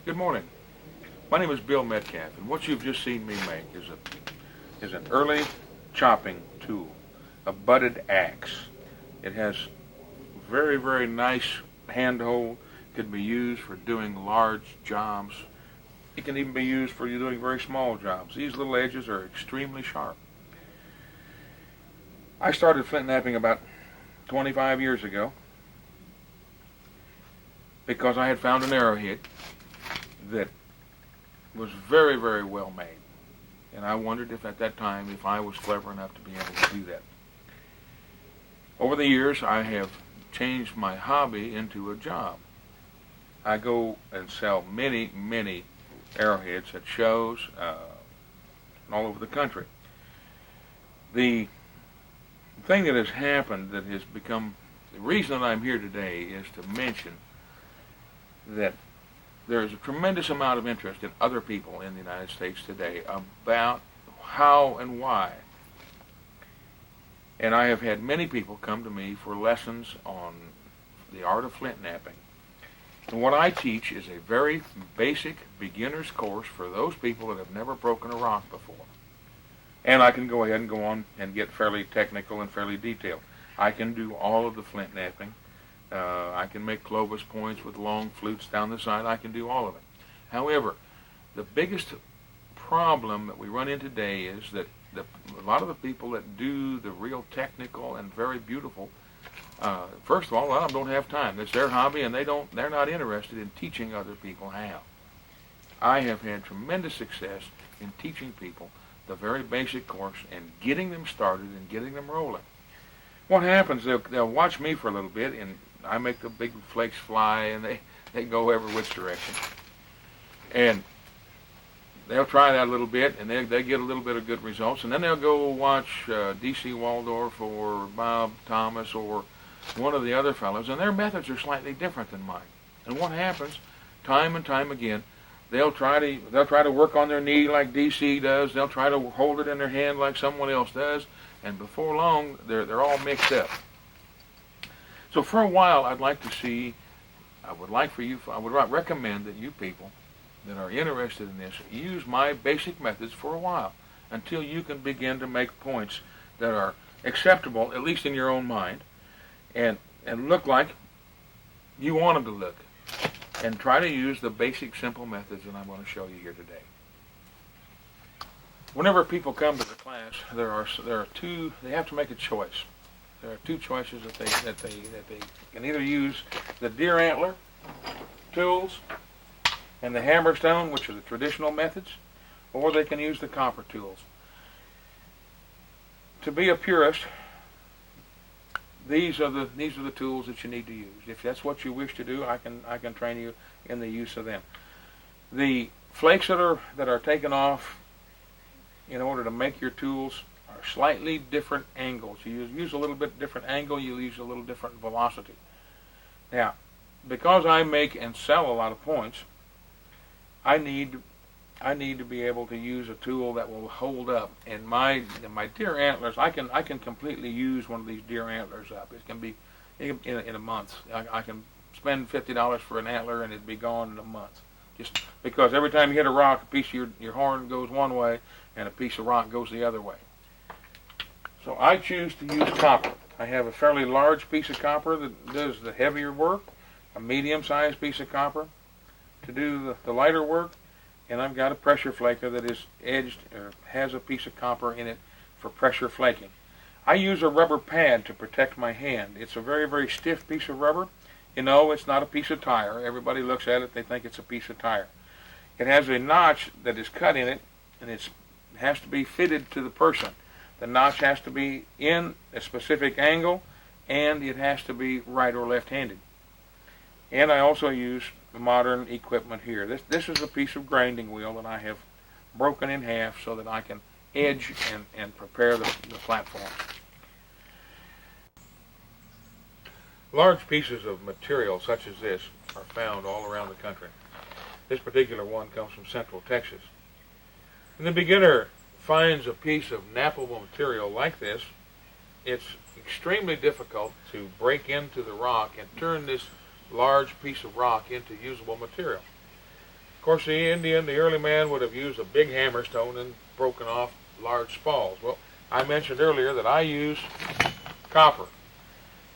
Good morning. My name is Bill Metcalfe, and what you've just seen me make is an early chopping tool, a butted axe. It has very nice handhold. Can be used for doing large jobs. It can even be used for you doing very small jobs. These little edges are extremely sharp. I started flint knapping about 25 years ago because I had found an arrowhead that was very well made. And I wondered if at that time if I was clever enough to be able to do that. Over the years, I have changed my hobby into a job. I go and sell many arrowheads at shows all over the country. The thing that has happened that has become the reason that I'm here today is to mention that there is a tremendous amount of interest in other people in the United States today about how and why. And I have had many people come to me for lessons on the art of flint knapping. And what I teach is a very basic beginner's course for those people that have never broken a rock before. And I can go ahead and go on and get fairly technical and fairly detailed. I can do all of the flint knapping. I can make Clovis points with long flutes down the side. I can do all of it. However, the biggest problem that we run into today is that a lot of the people that do the real technical and very beautiful, first of all, a lot of them don't have time. It's their hobby, and they're not interested in teaching other people how. I have had tremendous success in teaching people the very basic course and getting them started and getting them rolling. What happens, they'll watch me for a little bit, and I make the big flakes fly, and they go every which direction. And they'll try that a little bit, and they get a little bit of good results, and then they'll go watch D.C. Waldorf or Bob Thomas or one of the other fellows, and their methods are slightly different than mine. And what happens, time and time again, they'll try to work on their knee like D.C. does. They'll try to hold it in their hand like someone else does, and before long, they're all mixed up. So for a while, I would recommend that you people that are interested in this use my basic methods for a while until you can begin to make points that are acceptable, at least in your own mind, and look like you want them to look. And try to use the basic, simple methods that I'm going to show you here today. Whenever people come to the class, there are two. They have to make a choice. There are two choices that they can either use the deer antler tools and the hammerstone, which are the traditional methods, or they can use the copper tools. To be a purist, these are the tools that you need to use. If that's what you wish to do, I can train you in the use of them. The flakes that are taken off in order to make your tools are slightly different angles. You use a little bit different angle, you use a little different velocity. Now, because I make and sell a lot of points, I need to be able to use a tool that will hold up. In my deer antlers, I can completely use one of these deer antlers up. It can be in a month. I can spend $50 for an antler and it'd be gone in a month. Just because every time you hit a rock, a piece of your horn goes one way and a piece of rock goes the other way. So I choose to use copper. I have a fairly large piece of copper that does the heavier work, a medium-sized piece of copper to do the lighter work, and I've got a pressure flaker that is edged or has a piece of copper in it for pressure flaking. I use a rubber pad to protect my hand. It's a very stiff piece of rubber. You know, it's not a piece of tire. Everybody looks at it, they think it's a piece of tire. It has a notch that is cut in it, and it has to be fitted to the person. The notch has to be in a specific angle, and it has to be right or left-handed. And I also use modern equipment here. This is a piece of grinding wheel that I have broken in half so that I can edge and prepare the platform. Large pieces of material such as this are found all around the country. This particular one comes from Central Texas. When the beginner finds a piece of knappable material like this, it's extremely difficult to break into the rock and turn this large piece of rock into usable material. course, the Indian, the early man, would have used a big hammerstone and broken off large spalls. Well, I mentioned earlier that I use copper,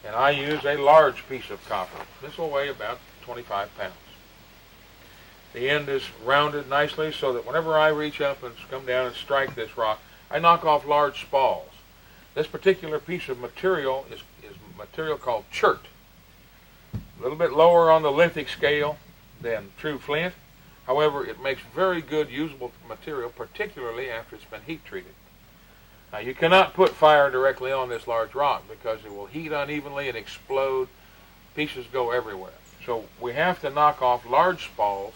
and I use a large piece of copper. This will weigh about 25 pounds. The end is rounded nicely so that whenever I reach up and come down and strike this rock, I knock off large spalls. This particular piece of material is material called chert. A little bit lower on the lithic scale than true flint. However, it makes very good usable material, particularly after it's been heat treated. Now, you cannot put fire directly on this large rock because it will heat unevenly and explode. Pieces go everywhere. So we have to knock off large spalls,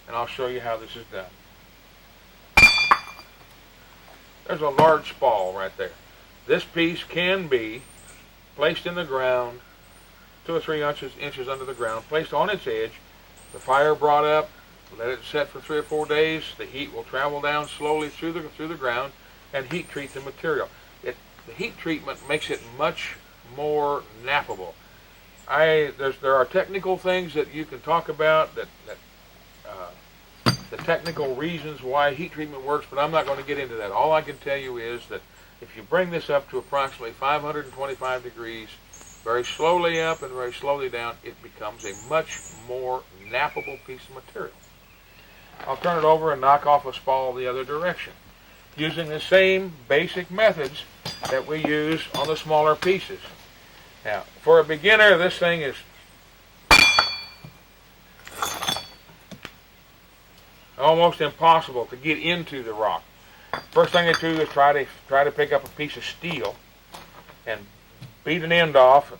and I'll show you how this is done. There's a large spall right there. This piece can be placed in the ground, 2 or 3 inches under the ground, placed on its edge, the fire brought up, let it set for 3 or 4 days. The heat will travel down slowly through the ground and heat treat the material. The heat treatment makes it much more knappable. There are technical things that you can talk about, the technical reasons why heat treatment works, but I'm not going to get into that. All I can tell you is that if you bring this up to approximately 525 degrees, very slowly up and very slowly down, it becomes a much more knappable piece of material. I'll turn it over and knock off a spall the other direction, using the same basic methods that we use on the smaller pieces. Now, for a beginner, this thing is almost impossible to get into the rock. First thing to do is try to pick up a piece of steel and beat an end off.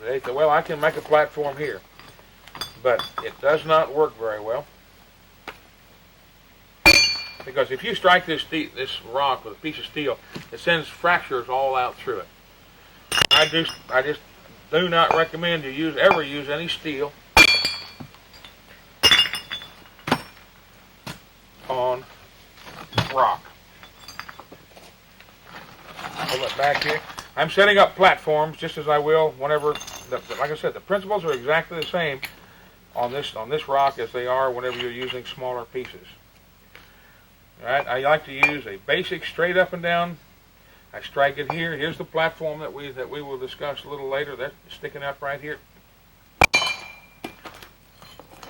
They say, well, I can make a platform here. But it does not work very well. Because if you strike this rock with a piece of steel, it sends fractures all out through it. I just do not recommend you ever use any steel on rock. Pull it back here. I'm setting up platforms just as I will whenever, like I said, the principles are exactly the same on this rock as they are whenever you're using smaller pieces. All right, I like to use a basic straight up and down. I strike it here. Here's the platform that we will discuss a little later. That's sticking up right here.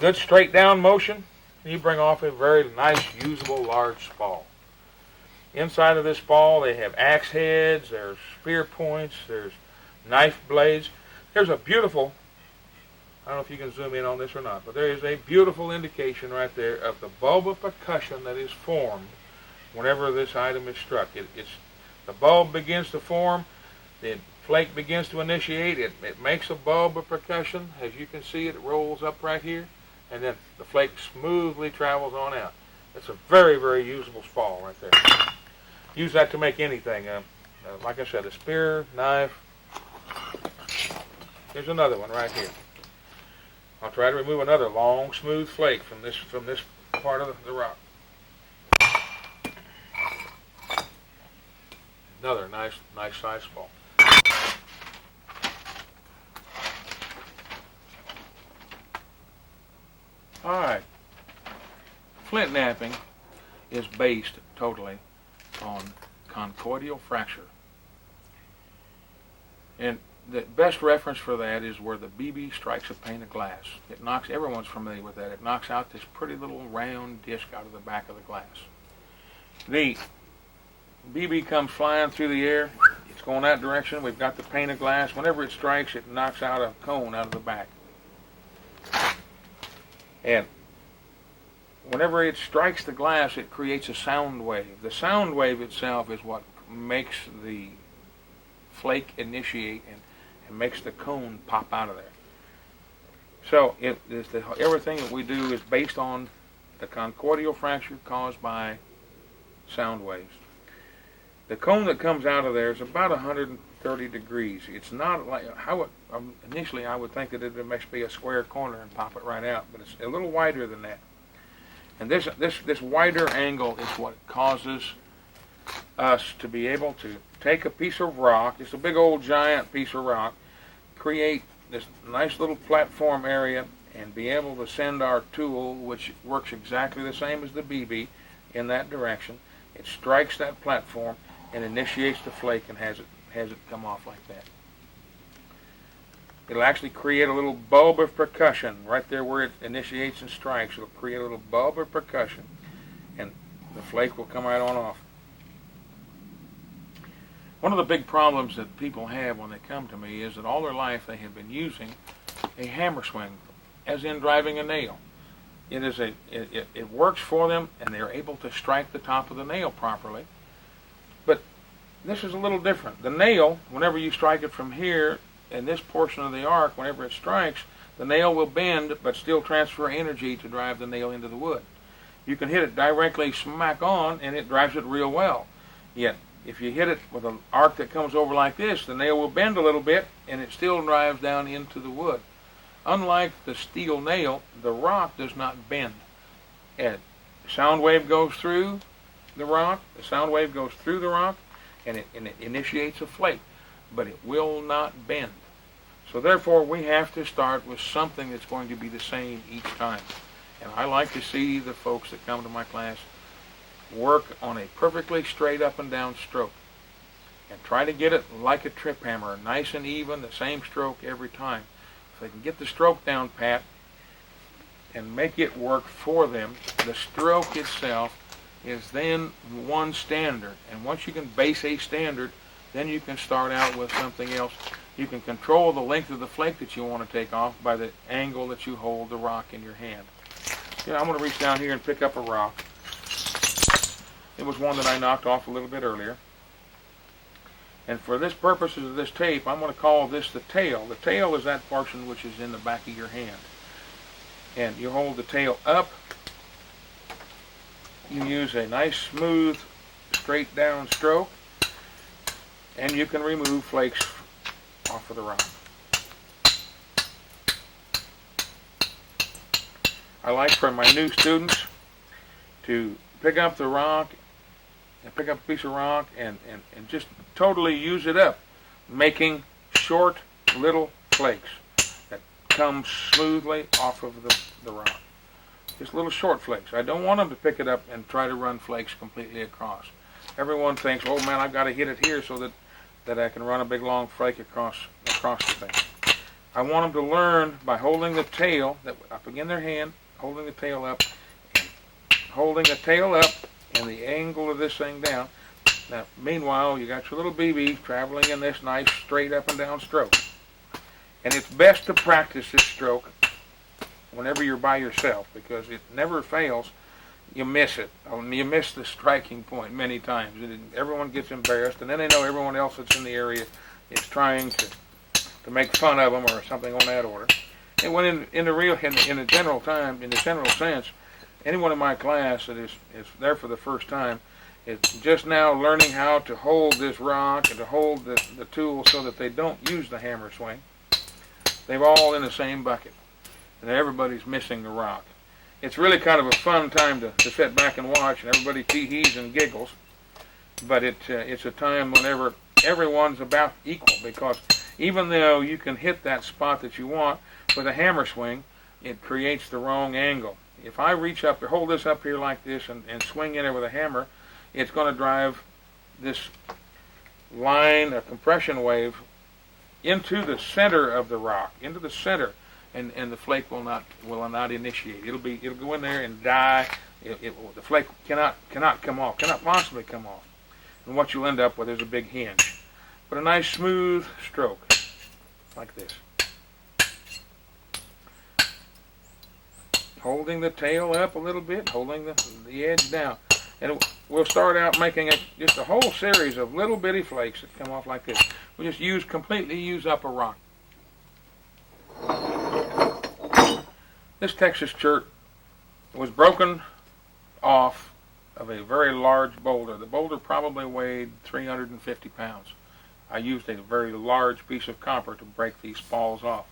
Good straight down motion. You bring off a very nice, usable, large spall. Inside of this spall, they have axe heads, there's spear points, there's knife blades. There's a beautiful, I don't know if you can zoom in on this or not, but there is a beautiful indication right there of the bulb of percussion that is formed whenever this item is struck. The bulb begins to form, the flake begins to initiate, it makes a bulb of percussion. As you can see, it rolls up right here, and then the flake smoothly travels on out. It's a very, very usable spall right there. Use that to make anything. Like I said, a spear, knife. Here's another one right here. I'll try to remove another long, smooth flake from this part of the rock. Another nice size spall. All right. Flint knapping is based totally on conchoidal fracture. And the best reference for that is where the BB strikes a pane of glass. Everyone's familiar with that. It knocks out this pretty little round disc out of the back of the glass. The BB comes flying through the air. It's going that direction. We've got the pane of glass. Whenever it strikes, it knocks out a cone out of the back. And whenever it strikes the glass, it creates a sound wave. The sound wave itself is what makes the flake initiate and makes the cone pop out of there. So everything that we do is based on the conchoidal fracture caused by sound waves. The cone that comes out of there is about 130 degrees. It's not like initially I would think that it must be a square corner and pop it right out, but it's a little wider than that. And this wider angle is what causes us to be able to take a piece of rock, it's a big old giant piece of rock, create this nice little platform area, and be able to send our tool, which works exactly the same as the BB, in that direction. It strikes that platform and initiates the flake and has it come off like that. It'll actually create a little bulb of percussion right there where it initiates and strikes. It'll create a little bulb of percussion, and the flake will come right on off. One of the big problems that people have when they come to me is that all their life they have been using a hammer swing, as in driving a nail. It works for them, and they're able to strike the top of the nail properly. But this is a little different. The nail, whenever you strike it from here, in this portion of the arc, whenever it strikes, the nail will bend but still transfer energy to drive the nail into the wood. You can hit it directly smack on and it drives it real well. Yet, if you hit it with an arc that comes over like this, the nail will bend a little bit and it still drives down into the wood. Unlike the steel nail, the rock does not bend. A sound wave goes through the rock, and it initiates a flake, but it will not bend. So therefore, we have to start with something that's going to be the same each time. And I like to see the folks that come to my class work on a perfectly straight up and down stroke. And try to get it like a trip hammer, nice and even, the same stroke every time. If they can get the stroke down pat and make it work for them, the stroke itself is then one standard. And once you can base a standard, then you can start out with something else. You can control the length of the flake that you want to take off by the angle that you hold the rock in your hand. I'm going to reach down here and pick up a rock. It was one that I knocked off a little bit earlier. And for this purposes of this tape, I'm going to call this the tail. The tail is that portion which is in the back of your hand. And you hold the tail up. You use a nice, smooth, straight down stroke. And you can remove flakes off of the rock. I like for my new students to pick up the rock and pick up a piece of rock and just totally use it up, making short little flakes that come smoothly off of the rock. Just little short flakes. I don't want them to pick it up and try to run flakes completely across. Everyone thinks, oh man, I've got to hit it here so that I can run a big long flake across the thing. I want them to learn by holding the tail up in their hand, holding the tail up, and the angle of this thing down. Now, meanwhile, you got your little BB traveling in this nice straight up and down stroke. And it's best to practice this stroke whenever you're by yourself, because it never fails. You miss it. You miss the striking point many times. Everyone gets embarrassed, and then they know everyone else that's in the area is trying to make fun of them or something on that order. And when in the general sense, anyone in my class that is there for the first time is just now learning how to hold this rock and to hold the tool so that they don't use the hammer swing. They're all in the same bucket, and everybody's missing the rock. It's really kind of a fun time to sit back and watch, and everybody tee-hees and giggles. But it's a time whenever everyone's about equal, because even though you can hit that spot that you want with a hammer swing, it creates the wrong angle. If I reach up, hold this up here like this and swing in it with a hammer, it's going to drive this line, a compression wave, into the center of the rock, into the center, and the flake will not initiate. It'll go in there and die. The flake cannot come off, cannot possibly come off. And what you'll end up with is a big hinge. But a nice smooth stroke, like this. Holding the tail up a little bit, holding the edge down. And we'll start out making just a whole series of little bitty flakes that come off like this. We just completely use up a rock. This Texas chert was broken off of a very large boulder. The boulder probably weighed 350 pounds. I used a very large piece of copper to break these spalls off.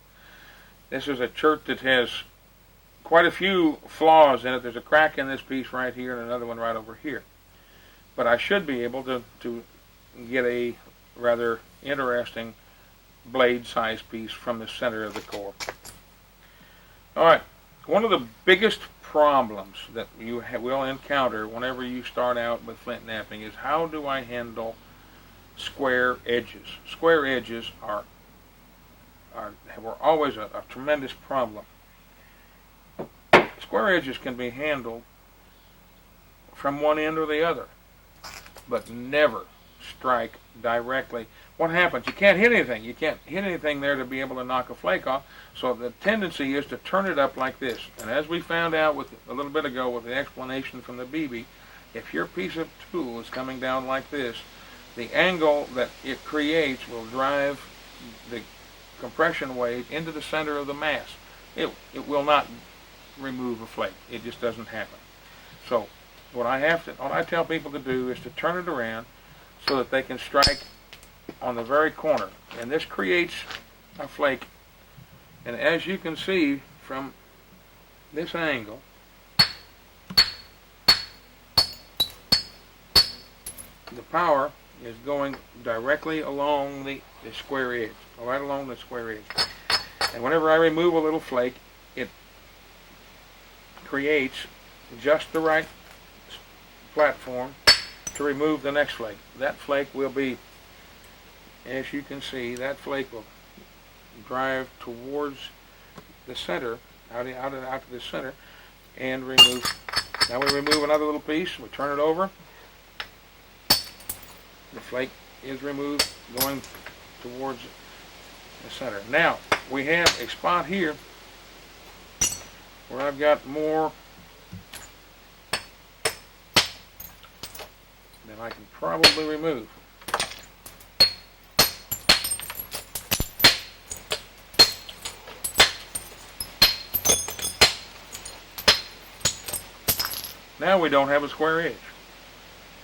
This is a chert that has quite a few flaws in it. There's a crack in this piece right here and another one right over here. But I should be able to get a rather interesting blade size piece from the center of the core. All right. One of the biggest problems that you will encounter whenever you start out with flint knapping is how do I handle square edges? Square edges were always a tremendous problem. Square edges can be handled from one end or the other, but never strike directly. What happens? You can't hit anything. You can't hit anything there to be able to knock a flake off. So the tendency is to turn it up like this. And as we found out with a little bit ago with the explanation from the BB, if your piece of tool is coming down like this, the angle that it creates will drive the compression wave into the center of the mass. It will not remove a flake. It just doesn't happen. So what I tell people to do is to turn it around so that they can strike on the very corner. And this creates a flake. And as you can see from this angle, the power is going directly along the square edge, right along the square edge. And whenever I remove a little flake, it creates just the right platform to remove the next flake. That flake will be, as you can see, that flake will drive towards the center, out to the center, and remove. Now we remove another little piece, we turn it over, the flake is removed going towards the center. Now we have a spot here where I've got more than I can probably remove. Now we don't have a square edge.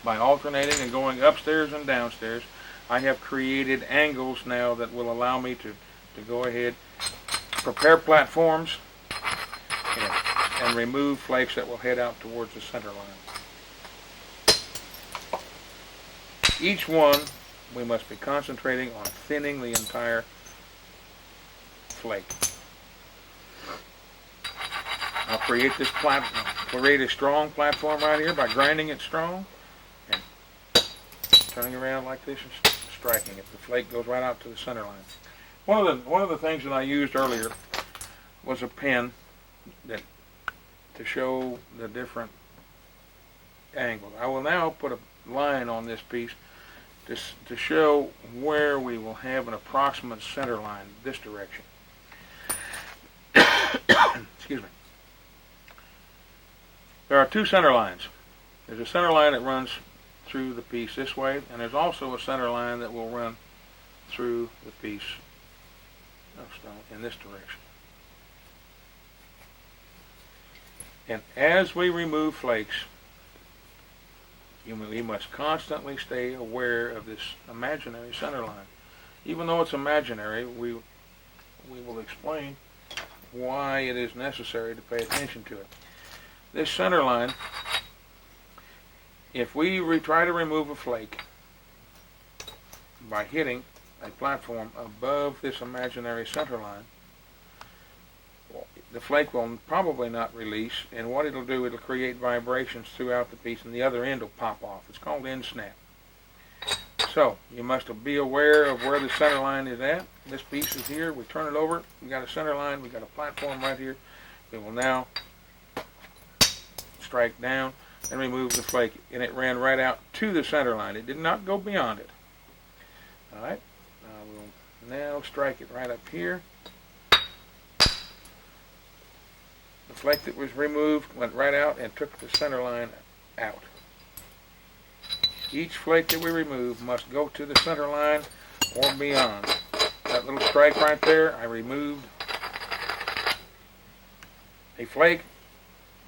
By alternating and going upstairs and downstairs, I have created angles now that will allow me to go ahead, prepare platforms, and remove flakes that will head out towards the center line. Each one, we must be concentrating on thinning the entire flake. I'll create a strong platform right here by grinding it strong and turning around like this and striking it. The flake goes right out to the center line. One of the things that I used earlier was a pen to show the different angles. I will now put a line on this piece to show where we will have an approximate center line this direction. Excuse me. There are two center lines. There's a center line that runs through the piece this way, and there's also a center line that will run through the piece of stone in this direction. And as we remove flakes, we must constantly stay aware of this imaginary center line. Even though it's imaginary, we will explain why it is necessary to pay attention to it. This center line, if we try to remove a flake by hitting a platform above this imaginary center line, the flake will probably not release, and what it'll do, it'll create vibrations throughout the piece, and the other end will pop off. It's called end snap. So you must be aware of where the center line is at. This piece is here. We turn it over. We got a center line. We got a platform right here. We will now strike down and remove the flake, and it ran right out to the center line. It did not go beyond it. All right. I will now strike it right up here. The flake that was removed went right out and took the center line out. Each flake that we remove must go to the center line or beyond. That little strike right there, I removed a flake,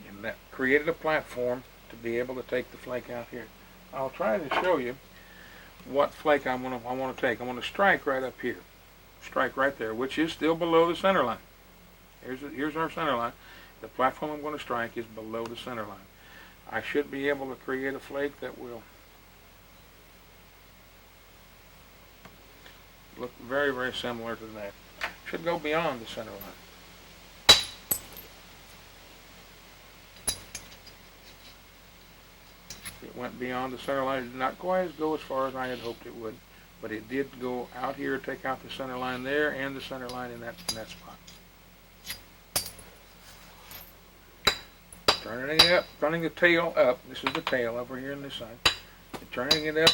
and that created a platform to be able to take the flake out here. I'll try to show you what flake I want to take. I want to strike right up here. Strike right there, which is still below the center line. Here's our center line. The platform I'm going to strike is below the center line. I should be able to create a flake that will look very, very similar to that. Should go beyond the center line. It went beyond the center line. It did not quite go as far as I had hoped it would, but it did go out here, take out the center line there and the center line in that spot. Turning it up, turning the tail up. This is the tail over here on this side. And turning it up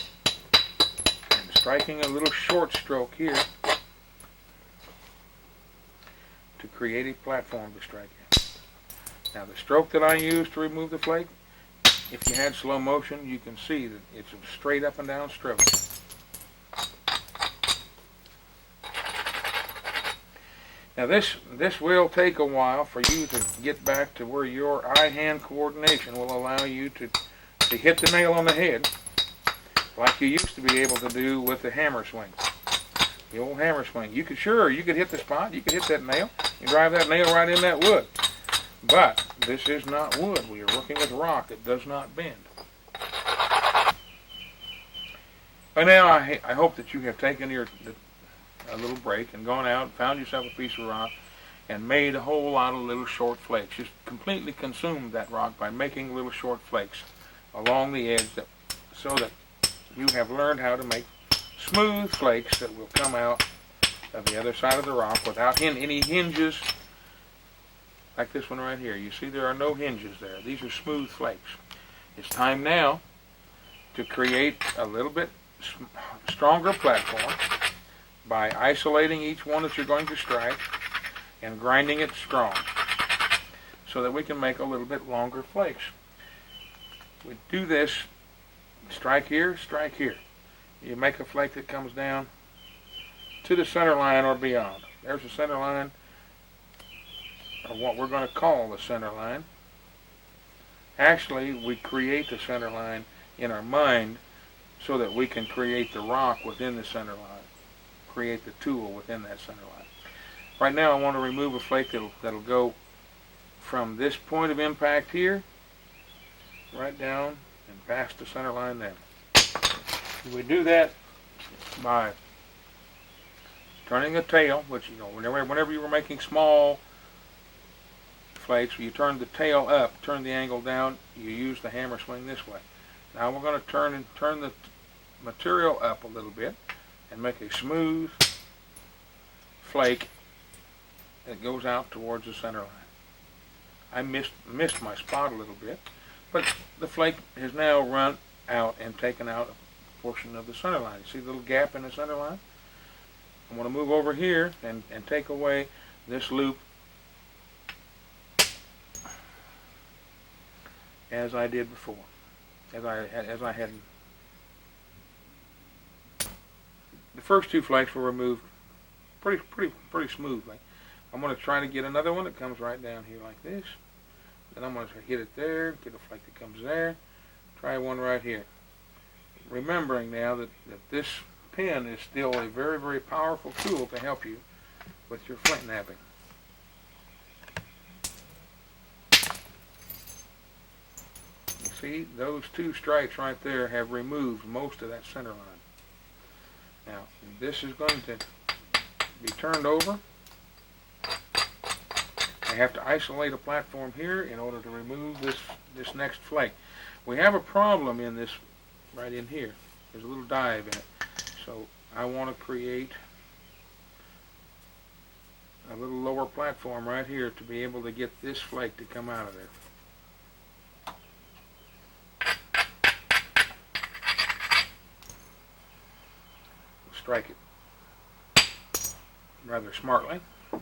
and striking a little short stroke here to create a platform to strike in. Now the stroke that I used to remove the flake, if you had slow motion, you can see that it's a straight up and down stroke. Now this will take a while for you to get back to where your eye-hand coordination will allow you to hit the nail on the head like you used to be able to do with the hammer swing. The old hammer swing. You could hit the spot, you could hit that nail, you drive that nail right in that wood. But this is not wood. We are working with rock that does not bend. By now, I hope that you have taken a little break and gone out and found yourself a piece of rock and made a whole lot of little short flakes. Just completely consumed that rock by making little short flakes along the edge so that you have learned how to make smooth flakes that will come out of the other side of the rock without any hinges. Like this one right here. You see there are no hinges there. These are smooth flakes. It's time now to create a little bit stronger platform by isolating each one that you're going to strike and grinding it strong so that we can make a little bit longer flakes. We do this, strike here, strike here. You make a flake that comes down to the center line or beyond. There's the center line, or what we're going to call the center line. Actually, we create the center line in our mind so that we can create the rock within the center line, create the tool within that center line. Right now I want to remove a flake that'll go from this point of impact here right down and past the center line there. We do that by turning the tail, which, you know, whenever you were making small flakes, you turn the tail up, turn the angle down, you use the hammer swing this way. Now we're going to turn the material up a little bit and make a smooth flake that goes out towards the center line. I missed my spot a little bit, but the flake has now run out and taken out a portion of the center line. You see the little gap in the center line? I want to move over here and take away this loop as I did before, as I had. The first two flakes were removed pretty smoothly. I'm going to try to get another one that comes right down here like this. Then I'm going to hit it there, get a flake that comes there. Try one right here. Remembering now that this pen is still a very powerful tool to help you with your flint knapping. You see, those two strikes right there have removed most of that center line. Now, this is going to be turned over. I have to isolate a platform here in order to remove this next flake. We have a problem in this right in here. There's a little dive in it. So I want to create a little lower platform right here to be able to get this flake to come out of there. Strike it rather smartly. It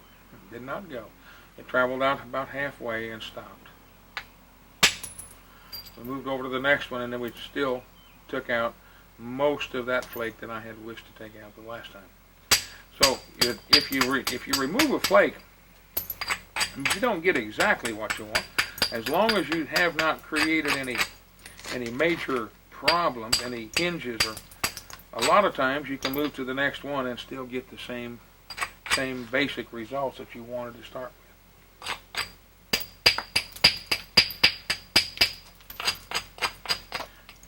did not go. It traveled out about halfway and stopped. We moved over to the next one, and then we still took out most of that flake that I had wished to take out the last time. So if you remove a flake, you don't get exactly what you want, as long as you have not created any major problems, any hinges, or a lot of times you can move to the next one and still get the same basic results that you wanted to start with.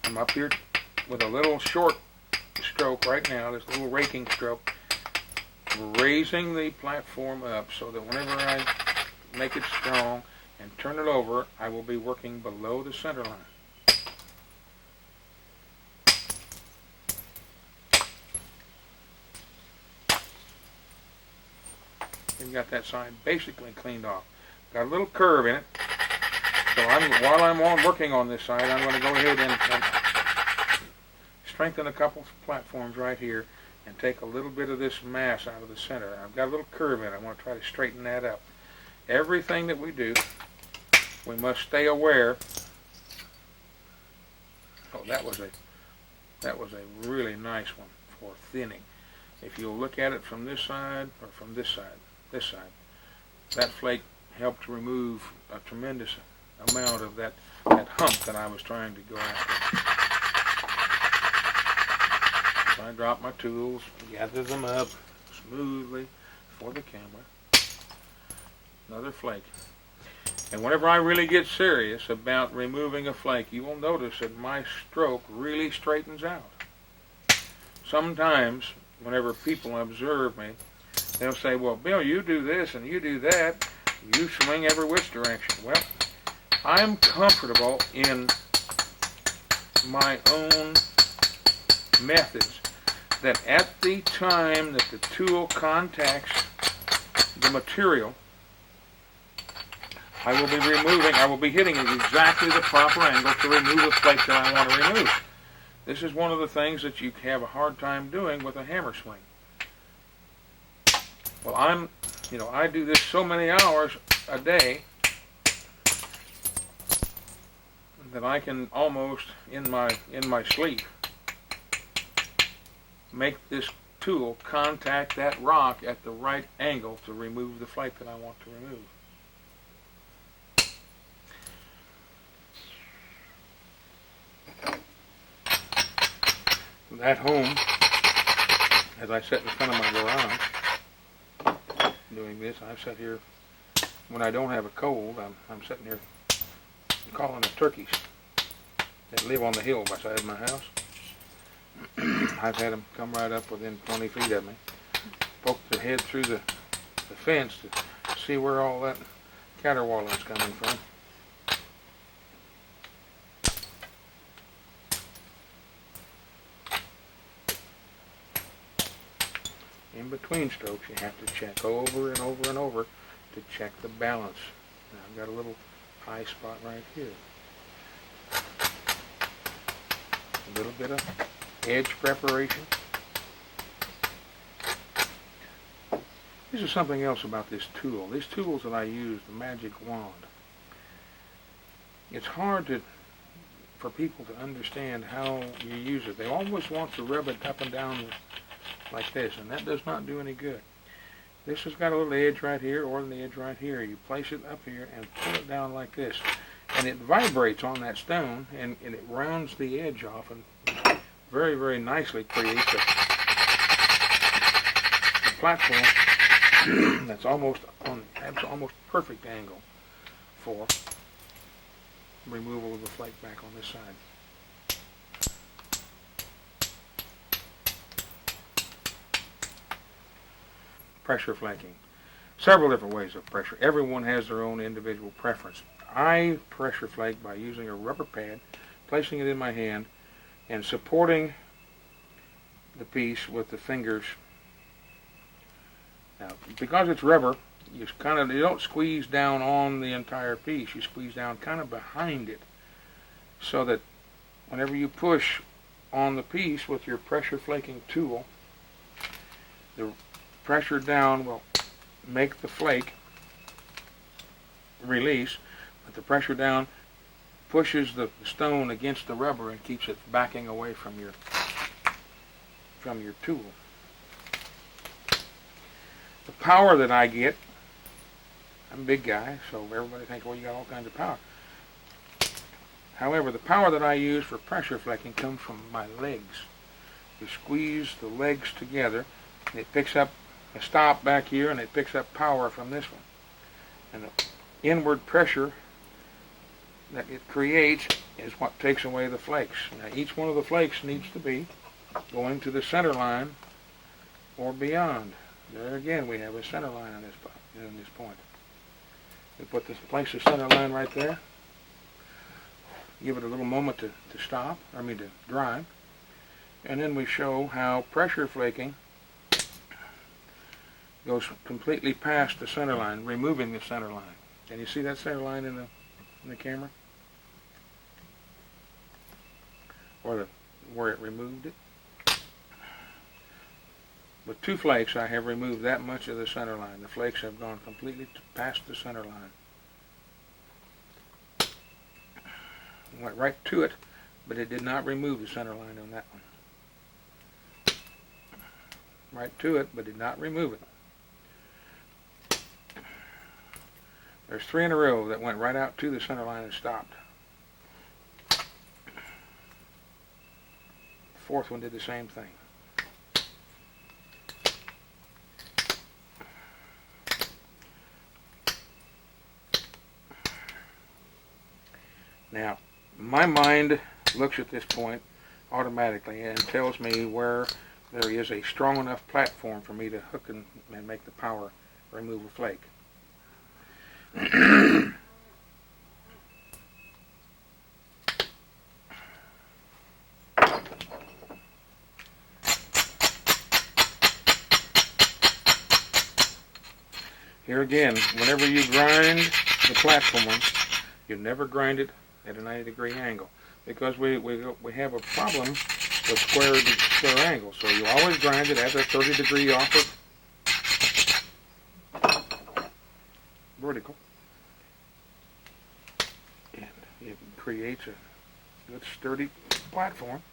I'm up here with a little short stroke right now, this little raking stroke, raising the platform up so that whenever I make it strong and turn it over, I will be working below the center line. got that side basically cleaned off. Got a little curve in it. So while I'm working on this side, I'm going to go ahead and strengthen a couple platforms right here and take a little bit of this mass out of the center. I've got a little curve in it. I want to try to straighten that up. Everything that we do, we must stay aware. Oh, that was a really nice one for thinning. If you'll look at it from this side or from this side, that flake helped remove a tremendous amount of that hump that I was trying to go after. So I drop my tools, gather them up smoothly for the camera. Another flake. And whenever I really get serious about removing a flake, you will notice that my stroke really straightens out. Sometimes, whenever people observe me, they'll say, well, Bill, you do this and you do that. You swing every which direction. Well, I'm comfortable in my own methods that at the time that the tool contacts the material, I will be hitting at exactly the proper angle to remove the flake that I want to remove. This is one of the things that you have a hard time doing with a hammer swing. Well, I do this so many hours a day that I can almost, in my sleep, make this tool contact that rock at the right angle to remove the flake that I want to remove. At home, as I sit in front of my garage doing this, I sit here when I don't have a cold. I'm sitting here calling the turkeys that live on the hill beside my house. I've had them come right up within 20 feet of me, poke their head through the fence to see where all that caterwauling is coming from. In between strokes, you have to check over and over and over to check the balance. Now, I've got a little high spot right here. A little bit of edge preparation. This is something else about this tool. These tools that I use, the magic wand. It's hard for people to understand how you use it. They always want to rub it up and down like this, and that does not do any good. This has got a little edge right here or the edge right here. You place it up here and pull it down like this, and it vibrates on that stone, and it rounds the edge off and very, very nicely creates a platform that's almost perfect angle for removal of the flake back on this side. Pressure flaking. Several different ways of pressure. Everyone has their own individual preference. I pressure flake by using a rubber pad, placing it in my hand, and supporting the piece with the fingers. Now, because it's rubber, you don't squeeze down on the entire piece. You squeeze down kind of behind it, so that whenever you push on the piece with your pressure flaking tool, the pressure down will make the flake release, but the pressure down pushes the stone against the rubber and keeps it backing away from your tool. The power that I get, I'm a big guy, so everybody thinks, well, you got all kinds of power. However, the power that I use for pressure flaking comes from my legs. You squeeze the legs together, and it picks up a stop back here, and it picks up power from this one. And the inward pressure that it creates is what takes away the flakes. Now, each one of the flakes needs to be going to the center line or beyond. There again, we have a center line on this point. We place the center line right there. Give it a little moment to dry. And then we show how pressure flaking goes completely past the center line, removing the center line. Can you see that center line in the camera? Where it removed it? With 2 flakes, I have removed that much of the center line. The flakes have gone completely past the center line. Went right to it, but it did not remove the center line on that one. Right to it, but did not remove it. There's 3 in a row that went right out to the center line and stopped. The 4th one did the same thing. Now, my mind looks at this point automatically and tells me where there is a strong enough platform for me to hook and make the power remove a flake. Here again, whenever you grind the platform, you never grind it at a 90-degree angle, because we have a problem with square angles. So you always grind it at a 30-degree off of vertical, and it creates a good sturdy platform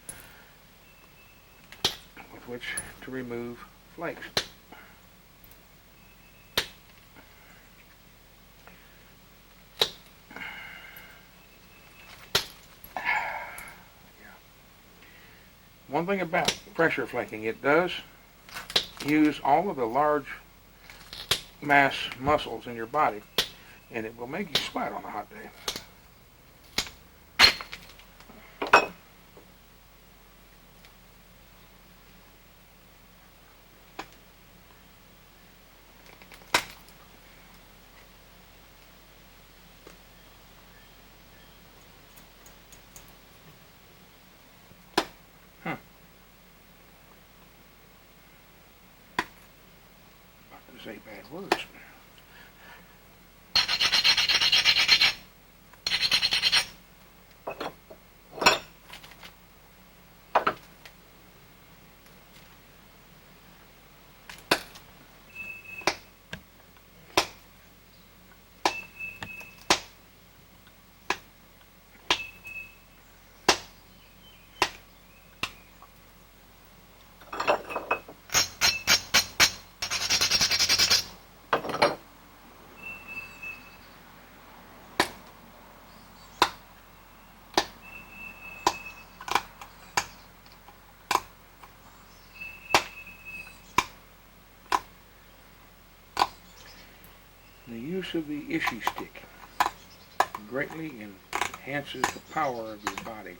with which to remove flakes. One thing about pressure flaking, it does use all of the large mass muscles in your body, and it will make you sweat on a hot day. Say bad words. The use of the issue stick greatly enhances the power of your body.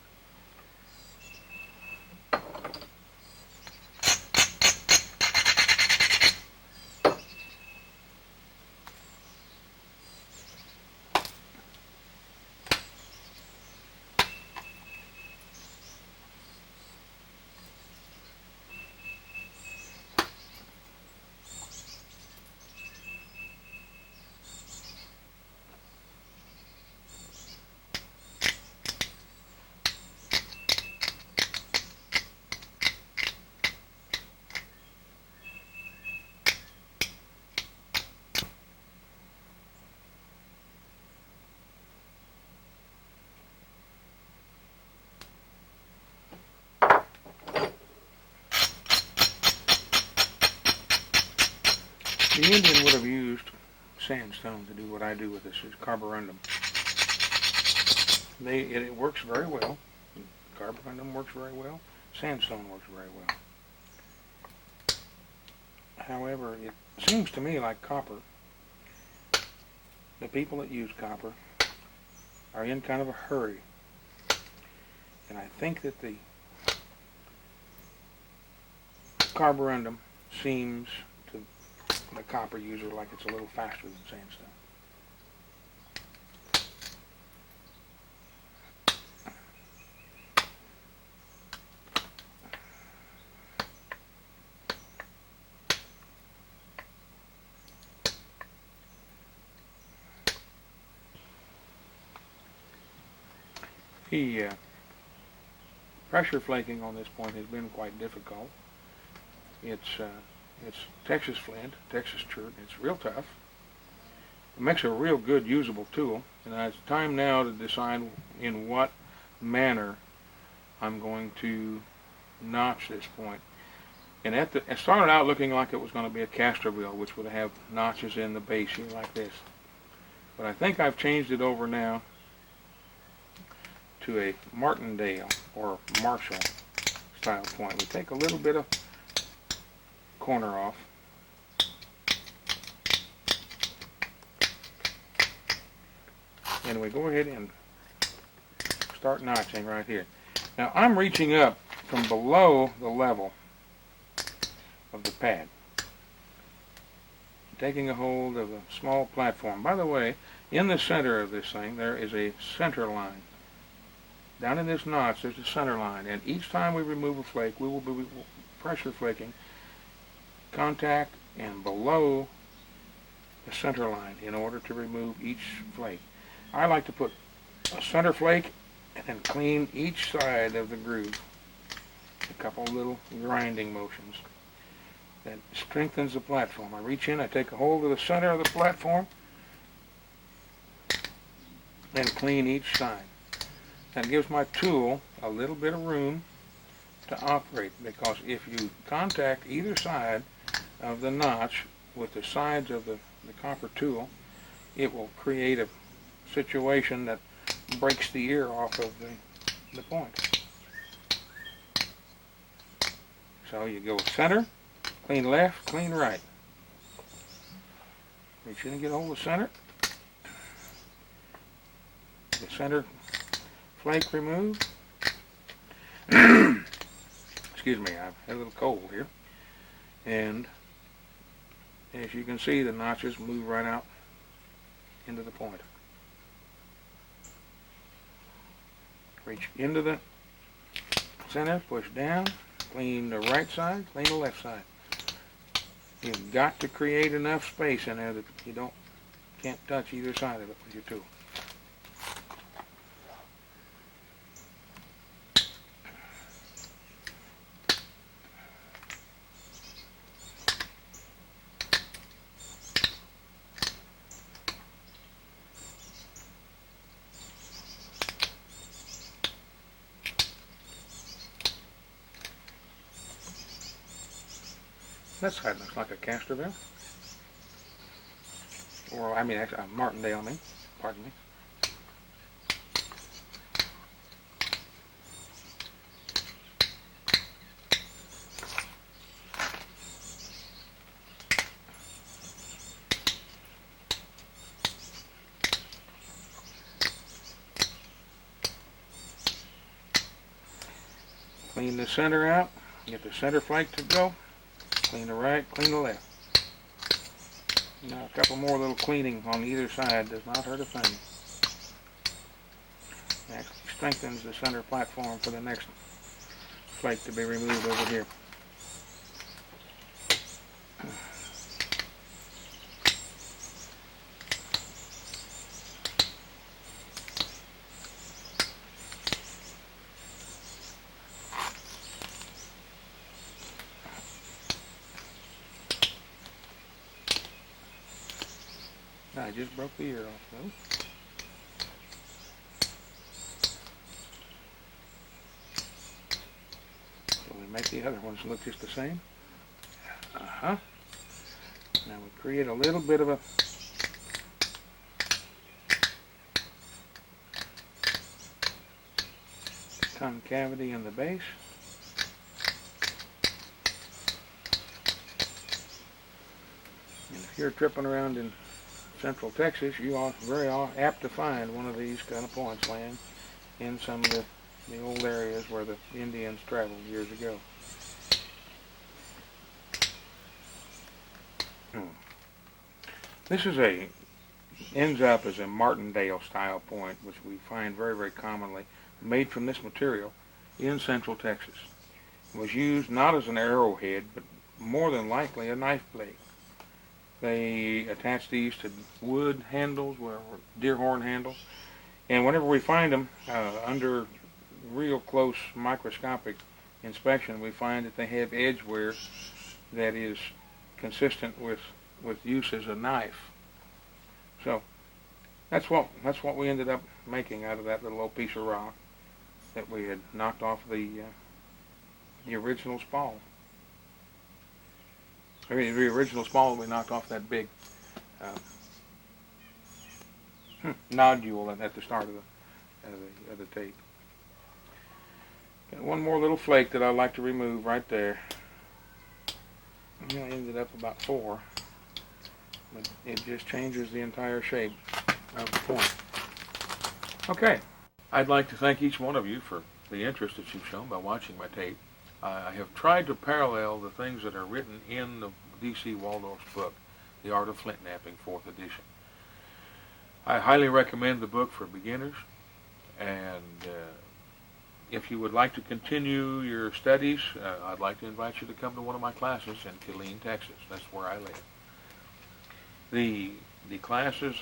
The Indian would have used sandstone to do what I do with this, is carborundum. It works very well. Carborundum works very well. Sandstone works very well. However, it seems to me like copper, the people that use copper are in kind of a hurry. And I think that the carborundum seems to the copper user like it's a little faster than sandstone. The pressure flaking on this point has been quite difficult. It's Texas flint, Texas chert. It's real tough. It makes a real good usable tool, and it's time now to decide in what manner I'm going to notch this point. And it started out looking like it was going to be a Casterville, which would have notches in the base here like this. But I think I've changed it over now to a Martindale or Marshall style point. We take a little bit of corner off. And we go ahead and start notching right here. Now I'm reaching up from below the level of the pad, taking a hold of a small platform. By the way, in the center of this thing there is a center line. Down in this notch there's a center line, and each time we remove a flake we will be pressure flaking contact and below the center line in order to remove each flake. I like to put a center flake and then clean each side of the groove. A couple little grinding motions. That strengthens the platform. I reach in, I take a hold of the center of the platform and clean each side. That gives my tool a little bit of room to operate, because if you contact either side of the notch with the sides of the copper tool, it will create a situation that breaks the ear off of the point. So you go center, clean left, clean right. Reach in and get hold of the center. The center flake removed. Excuse me, I've had a little cold here. And as you can see, the notches move right out into the point. Reach into the center, push down, clean the right side, clean the left side. You've got to create enough space in there that you can't touch either side of it with your tool. That side looks like a Casterville. Or, I mean, actually, a Martindale, pardon me. Clean the center out, get the center flake to go. Clean the right, clean the left. Now a couple more little cleaning on either side does not hurt a thing. It actually strengthens the center platform for the next flake to be removed over here. I just broke the ear off though. So we make the other ones look just the same. Now we create a little bit of a concavity in the base. And if you're tripping around in Central Texas, you are very apt to find one of these kind of points laying in some of the old areas where the Indians traveled years ago. This ends up as a Martindale style point, which we find very, very commonly, made from this material in Central Texas. It was used not as an arrowhead, but more than likely a knife blade. They attached these to wood handles, deer horn handles, And whenever we find them under real close microscopic inspection, we find that they have edge wear that is consistent with use as a knife. So that's what we ended up making out of that little old piece of rock that we had knocked off the original spall. I mean, the original spall we knocked off that big uh, nodule at the start of the tape. Got one more little flake that I'd like to remove right there. I ended up about 4, but it just changes the entire shape of the point. Okay, I'd like to thank each one of you for the interest that you've shown by watching my tape. I have tried to parallel the things that are written in the D.C. Waldorf's book, The Art of Flint Knapping, 4th edition. I highly recommend the book for beginners, and if you would like to continue your studies, I'd like to invite you to come to one of my classes in Killeen, Texas. That's where I live. The classes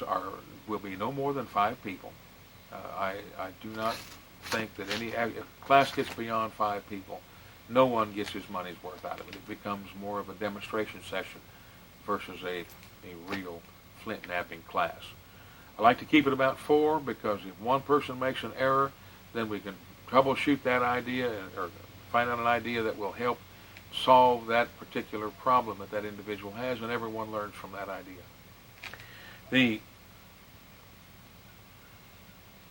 will be no more than 5 people. I do not think that if a class gets beyond 5 people, no one gets his money's worth out of it. It becomes more of a demonstration session versus a real flint knapping class. I like to keep it about 4 because if one person makes an error, then we can troubleshoot that idea or find out an idea that will help solve that particular problem that individual has, and everyone learns from that idea. The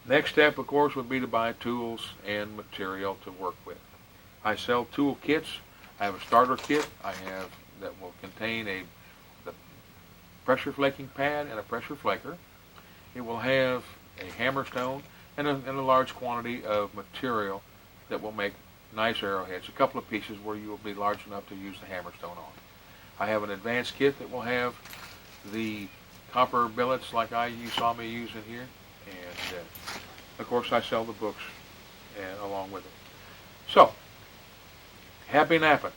next step, of course, would be to buy tools and material to work with. I sell tool kits. I have a starter kit that will contain the pressure flaking pad and a pressure flaker. It will have a hammerstone and a large quantity of material that will make nice arrowheads. A couple of pieces where you will be large enough to use the hammerstone on. I have an advanced kit that will have the copper billets like you saw me using here, and of course I sell the books along with it. So, happy napping.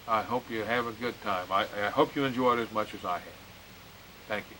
I hope you have a good time. I hope you enjoy it as much as I have. Thank you.